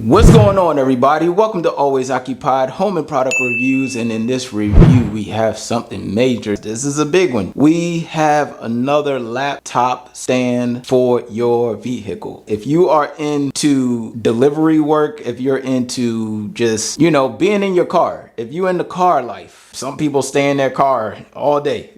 What's going on, everybody? Welcome to Always Occupied Home and Product Reviews, and in this review we have something major. This is a big one. We have another laptop stand for your vehicle. If you are into delivery work, if you're into just, being in your car, if you're in the car life, some people stay in their car all day,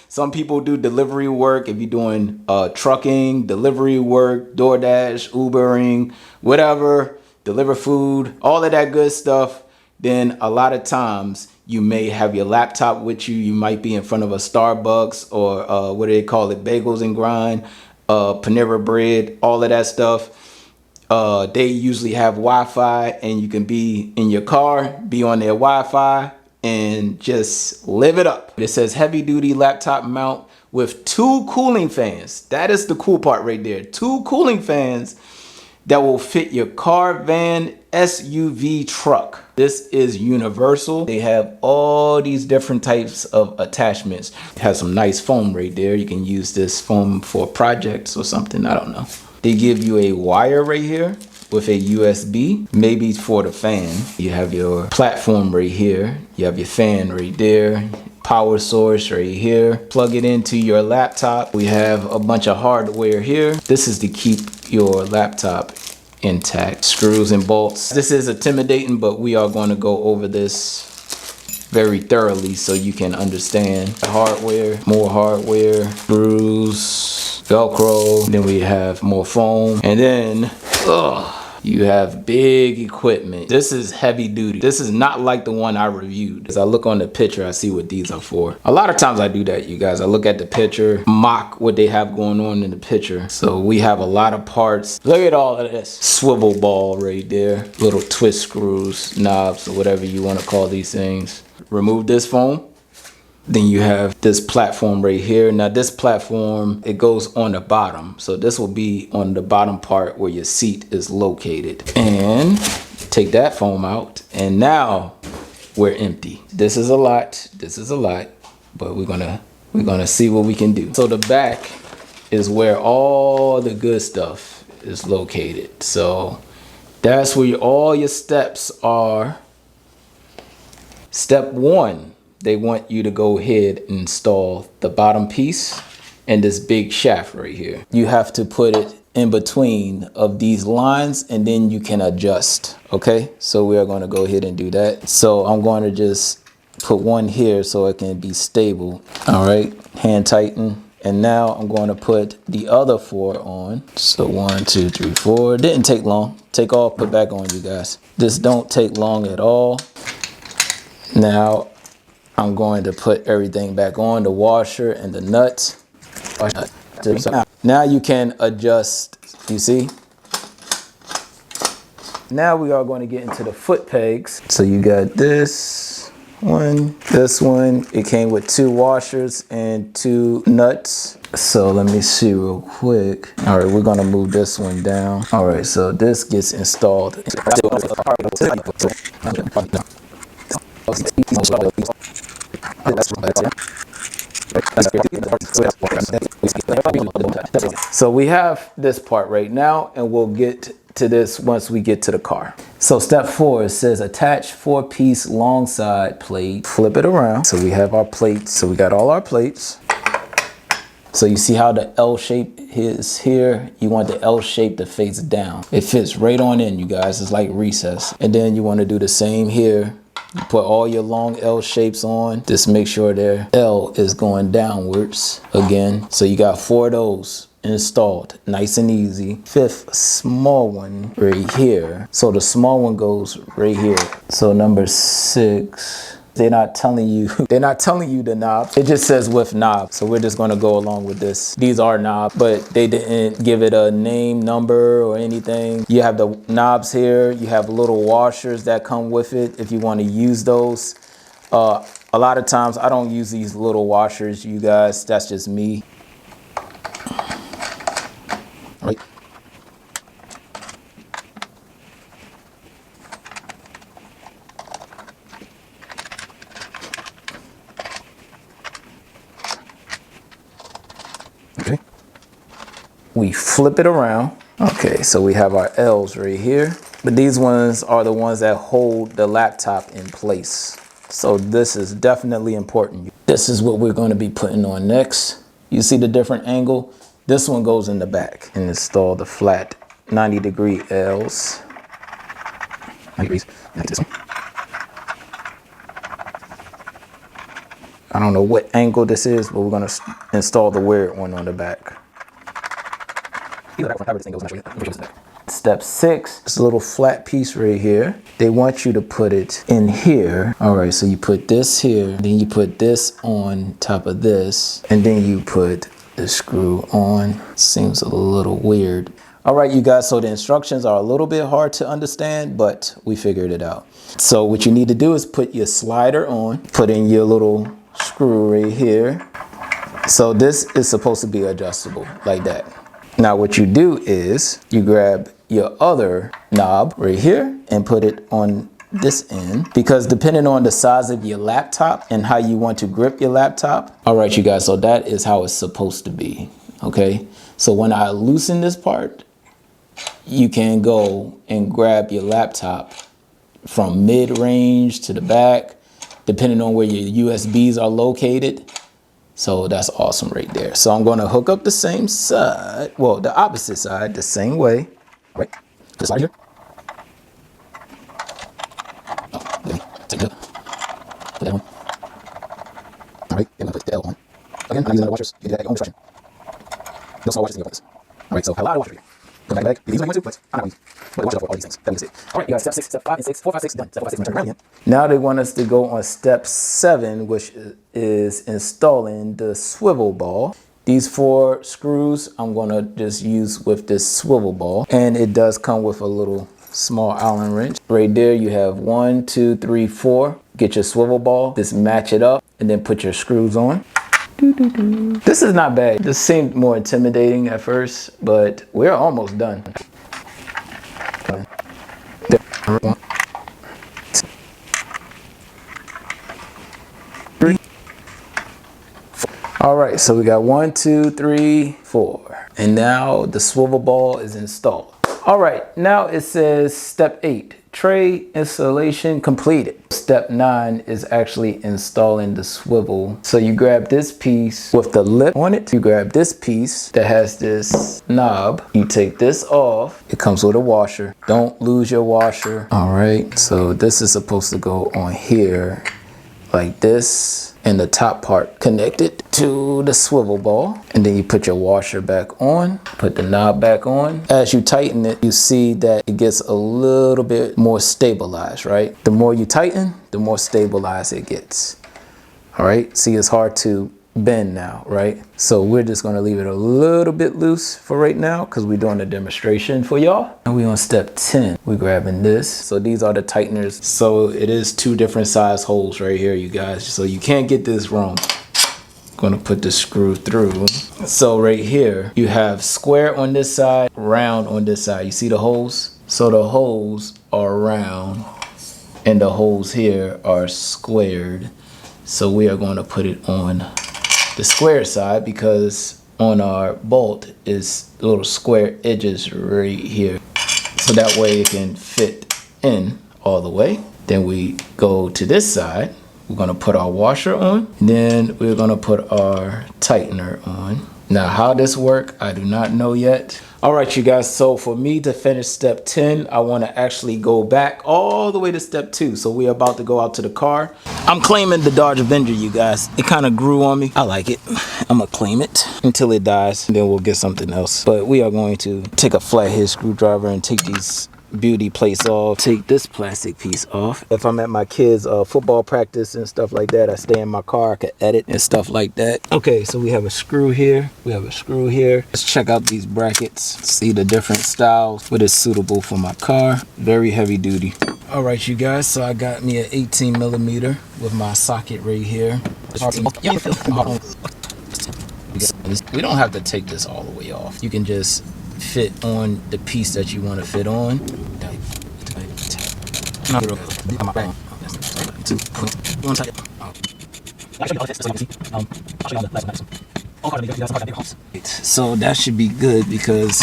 some people do delivery work. If you're doing trucking, delivery work, DoorDash, Ubering, whatever, deliver food, all of that good stuff, then a lot of times you may have your laptop with you. You might be in front of a Starbucks or what do they call it, bagels and grind, Panera bread, all of that stuff. They usually have Wi-Fi, and you can be in your car, be on their Wi-Fi, and just live it up. It says heavy duty laptop mount with 2 cooling fans. That is the cool part right there. 2 cooling fans that will fit your car, van, SUV, truck. This is universal. They have all these different types of attachments. It has some nice foam right there. You can use this foam for projects or something, I don't know. They give you a wire right here with a USB, maybe for the fan. You have your platform right here. You have your fan right there. Power source right here. Plug it into your laptop. We have a bunch of hardware here. This is to keep your laptop intact. Screws and bolts. This is intimidating, but we are going to go over this very thoroughly so you can understand the hardware. More hardware, screws, Velcro. Then we have more foam, and then you have big equipment. This is heavy duty. This is not like the one I reviewed. As I look on the picture, I see what these are for. A lot of times I do that, you guys. I look at the picture, mock what they have going on in the picture. So we have a lot of parts. Look at all of this. Swivel ball right there. Little twist screws, knobs, or whatever you want to call these things. Remove this foam. Then you have this platform right here. Now this platform, it goes on the bottom. So this will be on the bottom part where your seat is located. And take that foam out. And now we're empty. This is a lot. This is a lot. But we're gonna see what we can do. So the back is where all the good stuff is located. So that's where all your steps are. Step 1. They want you to go ahead and install the bottom piece and this big shaft right here. You have to put it in between of these lines, and then you can adjust. Okay, so we are going to go ahead and do that. So I'm going to just put one here so it can be stable. All right, hand tighten. And now I'm going to put the other 4 on. So 1, 2, 3, 4. Didn't take long. Take off, put back on, you guys. This don't take long at all. Now I'm going to put everything back on, the washer and the nuts. Now you can adjust, you see? Now we are going to get into the foot pegs. So you got this one. It came with 2 washers and 2 nuts. So let me see real quick. All right, we're gonna move this one down. All right, so this gets installed. So we have this part right now, and we'll get to this once we get to the car. So step 4, it says attach 4-piece long side plate. Flip it around. So we have our plates. So we got all our plates. So you see how the L shape is here? You want the L shape to face down. It fits right on in, you guys. It's like recess. And then you want to do the same here. You put all your long L shapes on. Just make sure their L is going downwards again. So you got 4 of those installed, nice and easy. 5th small one right here. So the small one goes right here. So number 6. They're not telling you the knob. It just says with knob. So we're just gonna go along with this. These are knobs, but they didn't give it a name, number, or anything. You have the knobs here. You have little washers that come with it if you want to use those. A lot of times I don't use these little washers, you guys. That's just me. All right. Okay. We flip it around. Okay, so we have our L's right here. But these ones are the ones that hold the laptop in place. So this is definitely important. This is what we're going to be putting on next. You see the different angle? This one goes in the back. And install the flat 90-degree L's. 90 degrees. This one. I don't know what angle this is, but we're going to install the weird one on the back. Step 6, this little flat piece right here. They want you to put it in here. All right, so you put this here, then you put this on top of this, and then you put the screw on. Seems a little weird. All right, you guys, so the instructions are a little bit hard to understand, but we figured it out. So what you need to do is put your slider on, put in your little screw right here. So this is supposed to be adjustable like that. Now what you do is you grab your other knob right here and put it on this end, because depending on the size of your laptop and how you want to grip your laptop. All right, you guys, so that is how it's supposed to be. Okay, so when I loosen this part, you can go and grab your laptop from mid-range to the back, depending on where your USBs are located. So that's awesome right there. So I'm going to hook up the same side, well, the opposite side, the same way. All right, this side here. Oh, then take it up. Put that on. All right, then I'm going to put the L on. Again, I'm using other washers. You can do that at your own discretion. No small washers in your place. All right, so a lot of washers here. Go back to back. You can use what you want to, but I'm not going to. But watch out for all these things. That means it. All right, you got step 6, step 5, and 6, 4, 5, 6, done. Step 4, 5, 6, we're going to turn around again. Now they want us to go on step 7, which is installing the swivel ball. These 4 screws I'm going to just use with this swivel ball. And it does come with a little small Allen wrench. Right there you have 1, 2, 3, 4. Get your swivel ball, just match it up, and then put your screws on. This is not bad. This seemed more intimidating at first, but we're almost done. One, 2, 3, 4. All right, so we got 1, 2, 3, 4. And now the swivel ball is installed. All right, now it says step 8, tray installation completed. Step 9 is actually installing the swivel. So you grab this piece with the lip on it. You grab this piece that has this knob. You take this off. It comes with a washer. Don't lose your washer. All right, so this is supposed to go on here like this, and the top part connected to the swivel ball. And then you put your washer back on, put the knob back on. As you tighten it, you see that it gets a little bit more stabilized, right? The more you tighten, the more stabilized it gets. All right, see, it's hard to bend now, right? So we're just gonna leave it a little bit loose for right now because we're doing a demonstration for y'all. And we on step 10, we're grabbing this. So these are the tighteners. So it is 2 different size holes right here, you guys. So you can't get this wrong. Gonna put the screw through. So right here, you have square on this side, round on this side. You see the holes? So the holes are round and the holes here are squared. So we are going to put it on the square side because on our bolt is little square edges right here. So that way it can fit in all the way. Then we go to this side. We're gonna put our washer on. Then we're gonna put our tightener on. Now how this works, I do not know yet. All right, you guys, so for me to finish step 10, I wanna actually go back all the way to step 2. So we're about to go out to the car. I'm claiming the Dodge Avenger, you guys. It kind of grew on me. I like it. I'm gonna claim it until it dies, and then we'll get something else. But we are going to take a flathead screwdriver and take these beauty plates off, take this plastic piece off. If I'm at my kids' football practice and stuff like that, I stay in my car, I can edit and stuff like that. Okay, so we have a screw here, we have a screw here. Let's check out these brackets, see the different styles, what is suitable for my car. Very heavy duty. All right, you guys, so I got me an 18 millimeter with my socket right here. We don't have to take this all the way off. You can just fit on the piece that you want to fit on. So that should be good because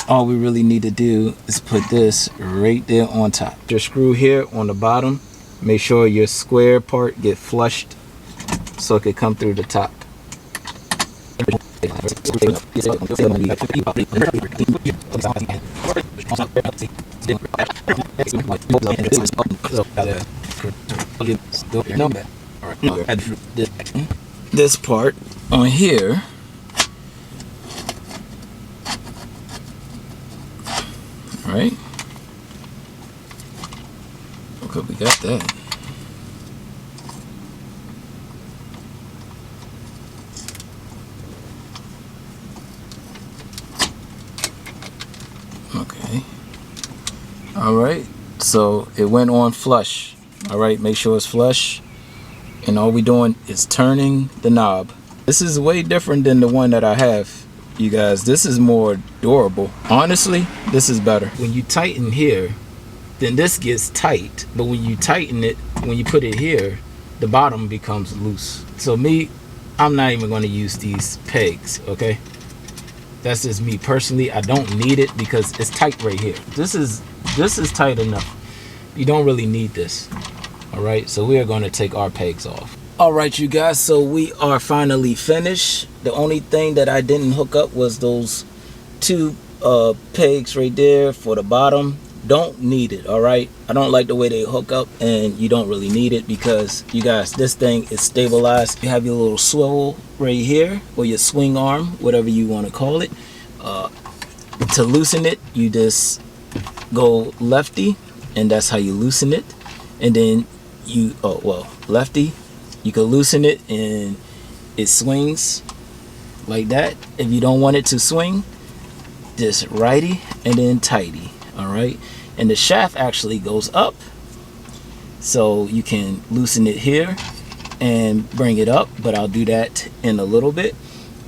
all we really need to do is put this right there on top. Your screw here on the bottom, make sure your square part get flushed so it can come through the top. This part on here, right? Okay, we got that. Okay. All right. So it went on flush. All right. Make sure it's flush. And all we doing is turning the knob. This is way different than the one that I have, you guys. This is more durable. Honestly, this is better. When you tighten here, then this gets tight. But when you tighten it, when you put it here, the bottom becomes loose. So me, I'm not even going to use these pegs, okay? That's just me personally. I don't need it because it's tight right here. This is tight enough. You don't really need this. All right, so we are going to take our pegs off. All right, you guys, so we are finally finished. The only thing that I didn't hook up was those two pegs right there for the bottom. Don't need it, all right? I don't like the way they hook up, and you don't really need it because, you guys, this thing is stabilized. You have your little swivel right here, or your swing arm, whatever you want to call it. To loosen it, you just go lefty, and that's how you loosen it. And then you, lefty, you can loosen it and it swings like that. If you don't want it to swing, just righty and then tighty. All right, and the shaft actually goes up, so you can loosen it here and bring it up, but I'll do that in a little bit.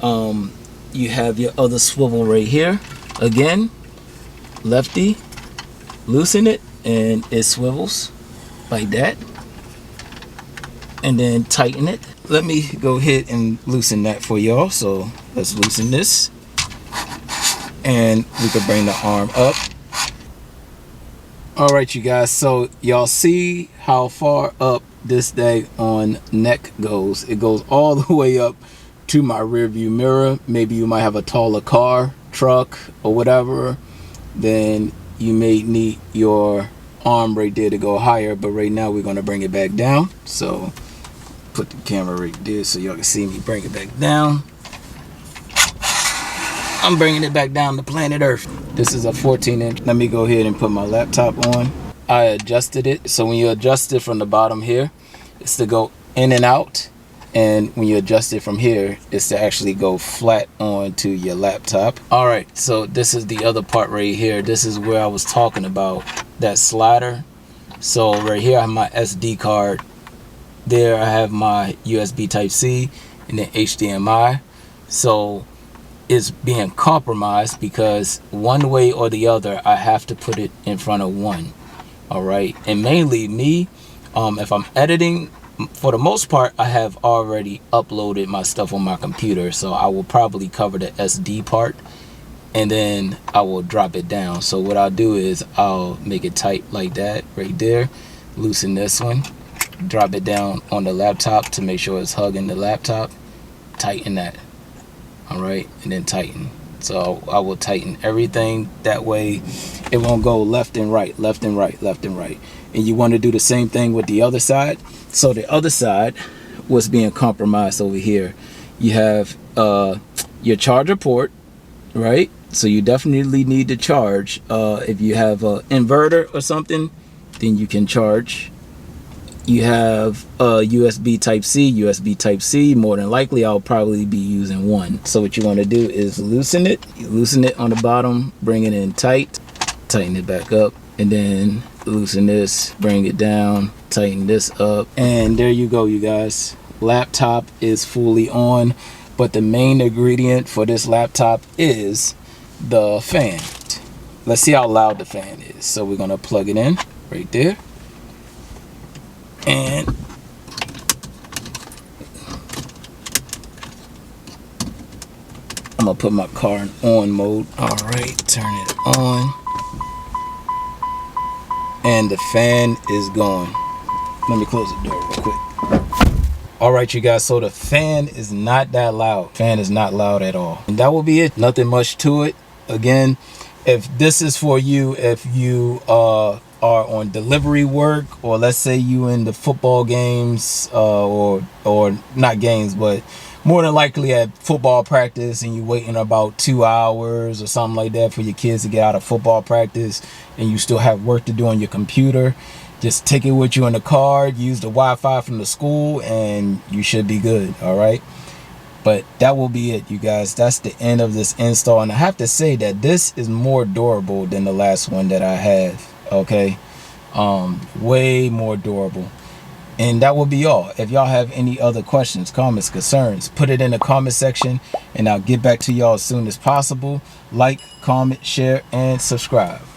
You have your other swivel right here. Again, lefty, loosen it and it swivels like that, and then tighten it. Let me go ahead and loosen that for y'all. So let's loosen this, and we can bring the arm up. All right, you guys, so y'all see how far up this day on neck goes. It goes all the way up to my rear view mirror. Maybe you might have a taller car, truck, or whatever, then you may need your arm right there to go higher. But right now we're going to bring it back down. So put the camera right there so y'all can see me bring it back down. I'm bringing it back down to planet Earth. This is a 14-inch. Let me go ahead and put my laptop on. I adjusted it. So when you adjust it from the bottom here, it's to go in and out. And when you adjust it from here, it's to actually go flat onto your laptop. All right, so this is the other part right here. This is where I was talking about that slider. So right here I have my SD card. There I have my USB Type-C and then HDMI. So it's being compromised because one way or the other I have to put it in front of one. All right, and mainly me, if I'm editing, for the most part I have already uploaded my stuff on my computer, so I will probably cover the SD part and then I will drop it down. So what I'll do is I'll make it tight like that right there, loosen this one, drop it down on the laptop to make sure it's hugging the laptop, tighten that. All right, and then tighten. So I will tighten everything, that way it won't go left and right, left and right, left and right. And you want to do the same thing with the other side. So the other side was being compromised over here. You have your charger port, right? So you definitely need to charge. If you have an inverter or something, then you can charge. You have USB Type-C, USB Type-C. More than likely, I'll probably be using one. So what you want to do is loosen it. You loosen it on the bottom, bring it in tight, tighten it back up, and then loosen this, bring it down, tighten this up, and there you go, you guys. Laptop is fully on, but the main ingredient for this laptop is the fan. Let's see how loud the fan is. So we're gonna plug it in right there. And I'm I'm gonna put my car in on mode. All right, turn it on. And the fan is going. Let me close the door real quick. All right, you guys, so the fan is not that loud. Fan is not loud at all. And that will be it. Nothing much to it. Again, if this is for you, if you are on delivery work, or let's say you in the football games, or not games, but more than likely at football practice, and you waiting about 2 hours or something like that for your kids to get out of football practice, and you still have work to do on your computer, just take it with you in the car, use the Wi-Fi from the school, and you should be good. All right, but that will be it, you guys. That's the end of this install, and I have to say that this is more durable than the last one that I had. Okay, way more durable. And that will be all. If y'all have any other questions, comments, concerns, put it in the comment section, and I'll get back to y'all as soon as possible. Like, comment, share, and subscribe.